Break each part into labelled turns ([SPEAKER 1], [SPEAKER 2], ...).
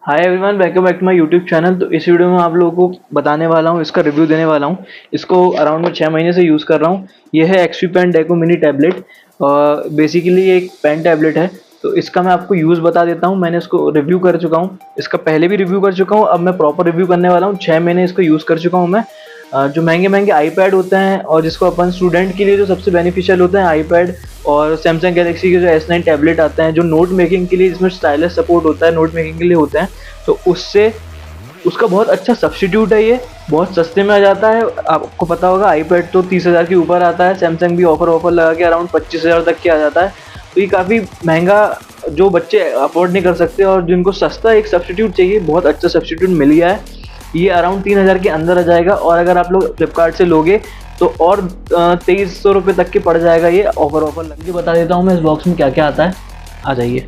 [SPEAKER 1] Hi everyone, welcome back to my YouTube channel. तो इस video में आप लोगों को बताने वाला हूँ, इसका रिव्यू देने वाला हूँ। इसको अराउंड में 6 महीने से यूज़ कर रहा हूँ। ये है XP pen deco mini tablet. Basically ये एक पेन टैबलेट है। तो इसका मैं आपको यूज़ बता देता हूँ। मैंने इसको रिव्यू कर चुका हूँ, इसका पहले भी रिव्यू कर चुका हूँ। अब मैं प्रॉपर रिव्यू करने वाला हूँ। 6 महीने इसको यूज़ कर चुका हूँ मैं। जो महंगे महंगे आईपैड होते हैं और जिसको अपन स्टूडेंट के लिए जो सबसे बेनिफिशियल होते हैं आईपैड, और सैमसंग गैलेक्सी के जो S9 टैबलेट आते हैं जो नोट मेकिंग के लिए, जिसमें स्टाइलस सपोर्ट होता है, नोट मेकिंग के लिए होते हैं, तो उससे उसका बहुत अच्छा सब्स्टिट्यूट है। ये बहुत सस्ते में आ जाता है। आपको पता होगा आईपैड तो 30,000 के ऊपर आता है। सैमसंग भी ऑफर लगा के अराउंड 25,000 तक के आ जाता है। तो ये काफ़ी महंगा, जो बच्चे अफोर्ड नहीं कर सकते और जिनको सस्ता एक सब्स्टिट्यूट चाहिए, बहुत अच्छा सब्स्टिट्यूट मिल गया है। ये अराउंड 3,000 के अंदर आ जाएगा, और अगर आप लोग फ्लिपकार्ट से लोगे तो और 2,300 रुपये तक के पड़ जाएगा। ये ऑफर लग के बता देता हूँ मैं इस बॉक्स में क्या क्या आता है। आ जाइए।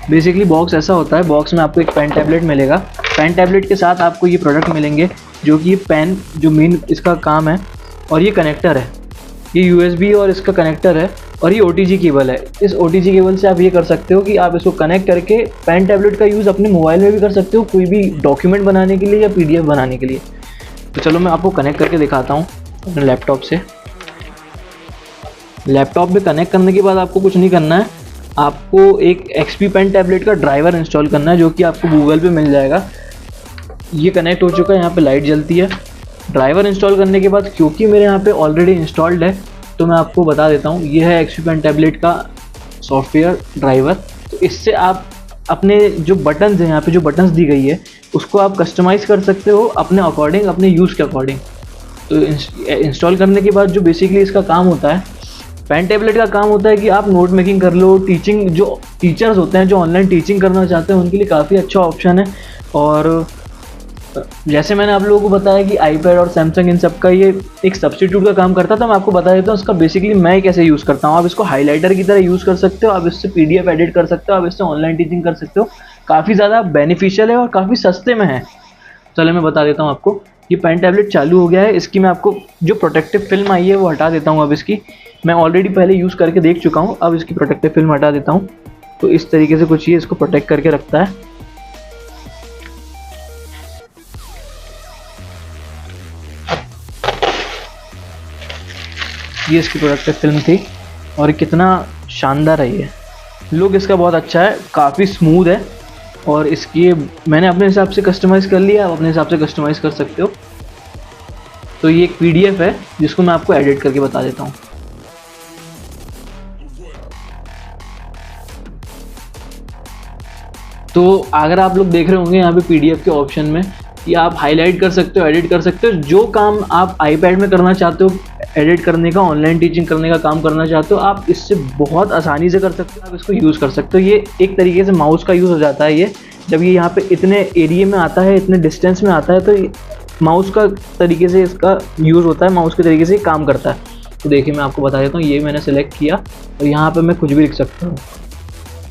[SPEAKER 1] बेसिकली बॉक्स ऐसा होता है। बॉक्स में आपको एक पेन टैबलेट मिलेगा। पेन टैबलेट के साथ आपको ये प्रोडक्ट मिलेंगे, जो कि ये पेन जो मेन इसका काम है, और ये कनेक्टर है। ये USB और इसका कनेक्टर है, और ये OTG केबल है। इस OTG केबल से आप ये कर सकते हो कि आप इसको कनेक्ट करके पेन टैबलेट का यूज़ अपने मोबाइल में भी कर सकते हो, कोई भी डॉक्यूमेंट बनाने के लिए या PDF बनाने के लिए। तो चलो मैं आपको कनेक्ट करके दिखाता हूँ अपने लैपटॉप से। लैपटॉप में कनेक्ट करने के बाद आपको कुछ नहीं करना है। आपको एक XP पेन टैबलेट का ड्राइवर इंस्टॉल करना है, जो कि आपको गूगल पे मिल जाएगा। ये कनेक्ट हो चुका है, यहाँ पे लाइट जलती है। ड्राइवर इंस्टॉल करने के बाद, क्योंकि मेरे यहाँ पे ऑलरेडी इंस्टॉल्ड है, तो मैं आपको बता देता हूँ, ये है XP पेन टैबलेट का सॉफ्टवेयर ड्राइवर। तो इससे आप अपने जो बटन्स हैं, यहाँ पे जो बटन्स दी गई है, उसको आप कस्टमाइज़ कर सकते हो अपने अकॉर्डिंग, अपने यूज़ के अकॉर्डिंग। तो इंस्टॉल करने के बाद जो बेसिकली इसका काम होता है, पेन टैबलेट का काम होता है कि आप नोट मेकिंग कर लो। टीचिंग, जो टीचर्स होते हैं जो ऑनलाइन टीचिंग करना चाहते हैं, उनके लिए काफ़ी अच्छा ऑप्शन है। और जैसे मैंने आप लोगों को बताया कि आईपैड और सैमसंग इन सब का ये एक सब्स्टिट्यूट का काम करता था, मैं आपको बता देता हूँ इसका बेसिकली मैं कैसे यूज़ करता हूँ। आप इसको हाईलाइटर की तरह यूज़ कर सकते हो, आप इससे PDF एडिट कर सकते हो, आप इससे ऑनलाइन टीचिंग कर सकते हो। काफ़ी ज़्यादा बेनिफिशियल है और काफ़ी सस्ते में है। चलो मैं बता देता हूँ आपको। ये पेन टैबलेट चालू हो गया है। इसकी मैं आपको जो प्रोटेक्टिव फिल्म आई है वो हटा देता हूँ। अब इसकी मैं ऑलरेडी पहले यूज़ करके देख चुका हूँ। अब इसकी प्रोटेक्टिव फिल्म हटा देता हूँ। तो इस तरीके से कुछ ये इसको प्रोटेक्ट करके रखता है। ये इसकी प्रोटेक्टिव फिल्म थी, और कितना शानदार है ये। लुक इसका बहुत अच्छा है, काफ़ी स्मूथ है, और इसकी मैंने अपने हिसाब से कस्टमाइज़ कर लिया। आप अपने हिसाब से कस्टमाइज़ कर सकते हो। तो ये एक PDF है जिसको मैं आपको एडिट करके बता देता हूँ। तो अगर आप लोग देख रहे होंगे यहाँ पे PDF के ऑप्शन में कि आप हाईलाइट कर सकते हो, एडिट कर सकते हो। जो काम आप आईपैड में करना चाहते हो, एडिट करने का, ऑनलाइन टीचिंग करने का काम करना चाहते हो, आप इससे बहुत आसानी से कर सकते हो। आप इसको यूज़ कर सकते हो। ये एक तरीके से माउस का यूज़ हो जाता है। ये जब ये यहाँ पे इतने एरिया में आता है, इतने डिस्टेंस में आता है, तो माउस का तरीके से इसका यूज़ होता है, माउस के तरीके से काम करता है। तो देखिए मैं आपको बता देता हूँ। ये मैंने सेलेक्ट किया और यहाँ पर मैं कुछ भी लिख सकता हूँ,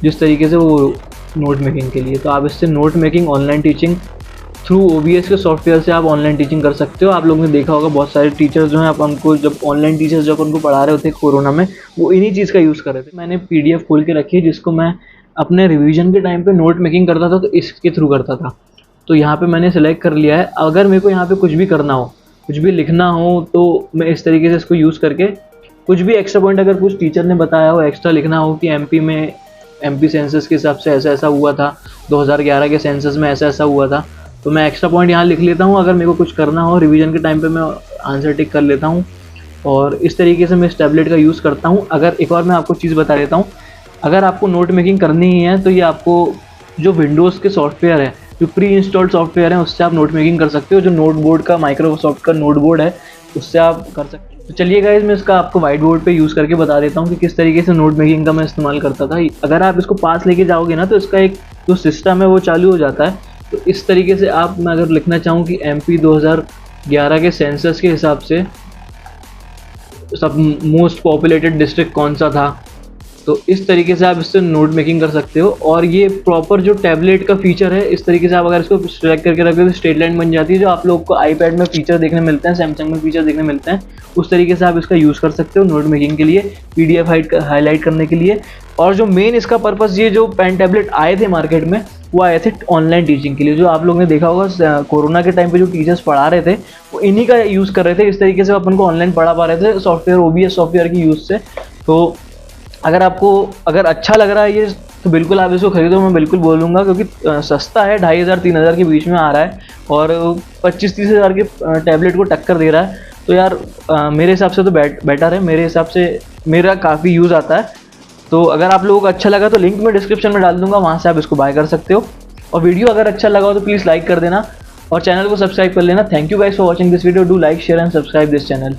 [SPEAKER 1] जिस तरीके से वो नोट मेकिंग के लिए। तो आप इससे note making, online teaching through OBS के सॉफ्टवेयर से आप ऑनलाइन टीचिंग कर सकते हो। आप लोगों ने देखा होगा बहुत सारे टीचर्स जो हैं, आप हमको जब ऑनलाइन टीचर्स जब उनको पढ़ा रहे होते कोरोना में, वो इन्हीं चीज़ का यूज़ कर रहे थे। मैंने PDF खोल के रखी है, जिसको मैं अपने रिवीजन के टाइम पे नोट मेकिंग करता था, तो इसके थ्रू करता था। तो यहाँ पे मैंने सेलेक्ट कर लिया है। अगर मेरे को यहाँ पे कुछ भी करना हो, कुछ भी लिखना हो, तो मैं इस तरीके से इसको यूज़ करके कुछ भी एक्स्ट्रा पॉइंट, अगर कुछ टीचर ने बताया हो, एक्स्ट्रा लिखना हो कि MP सेंसस के हिसाब से ऐसा ऐसा हुआ था, 2011 के सेंसस में ऐसा ऐसा हुआ था, तो मैं एक्स्ट्रा पॉइंट यहाँ लिख लेता हूँ। अगर मेरे को कुछ करना हो रिवीजन के टाइम पे, मैं आंसर टिक कर लेता हूँ। और इस तरीके से मैं इस टैबलेट का यूज़ करता हूँ। अगर एक और मैं आपको चीज़ बता देता हूँ, अगर आपको नोट मेकिंग करनी ही है, तो ये आपको जो विंडोज़ के सॉफ्टवेयर है, जो प्री इंस्टॉल्ड सॉफ्टवेयर है, उससे आप नोट मेकिंग कर सकते हो। जो नोट बोर्ड का, माइक्रोसॉफ्ट का नोट बोर्ड है, उससे आप कर सकते हो। तो चलिए गाइस, मैं इसका आपको वाइट बोर्ड पे यूज़ करके बता देता हूँ कि किस तरीके से नोट मेकिंग का मैं इस्तेमाल करता था। अगर आप इसको पास लेके जाओगे ना, तो इसका एक जो सिस्टम है वो चालू हो जाता है। तो इस तरीके से आप, मैं अगर लिखना चाहूँ कि MP 2011 के सेंसस के हिसाब से सब मोस्ट पॉपुलेटेड डिस्ट्रिक्ट कौन सा था, तो इस तरीके से आप इससे नोट मेकिंग कर सकते हो। और ये प्रॉपर जो टैबलेट का फीचर है, इस तरीके से आप अगर इसको सिलेक्ट करके रखते हो तो स्ट्रेट लाइन बन जाती है। जो आप लोग को आईपैड में फीचर देखने मिलते हैं, सैमसंग में फीचर देखने मिलते हैं, उस तरीके से आप इसका यूज़ कर सकते हो नोट मेकिंग के लिए, PDF हाईलाइट करने के लिए। और जो मेन इसका पर्पस, ये जो पेन टैबलेट आए थे मार्केट में, वो आए थे ऑनलाइन टीचिंग के लिए। जो आप लोगों ने देखा होगा कोरोना के टाइम पे जो टीचर्स पढ़ा रहे थे वो इन्हीं का यूज़ कर रहे थे, इस तरीके से अपन को ऑनलाइन पढ़ा पा रहे थे सॉफ्टवेयर, OBS सॉफ्टवेयर की यूज़ से। तो अगर अच्छा लग रहा है ये, तो बिल्कुल आप इसको खरीदो, मैं बिल्कुल बोलूँगा, क्योंकि सस्ता है, 2500-3000 के बीच में आ रहा है और 25-30 हज़ार के टैबलेट को टक्कर दे रहा है। तो यार मेरे हिसाब से तो बेटर है, मेरे हिसाब से मेरा काफ़ी यूज़ आता है। तो अगर आप लोगों को अच्छा लगा तो लिंक मैं डिस्क्रिप्शन में डाल दूंगा, वहाँ से आप इसको बाय कर सकते हो। और वीडियो अगर अच्छा लगा हो तो प्लीज़ लाइक कर देना और चैनल को सब्सक्राइब कर लेना। Thank you guys for watching this video, do like share and subscribe this channel.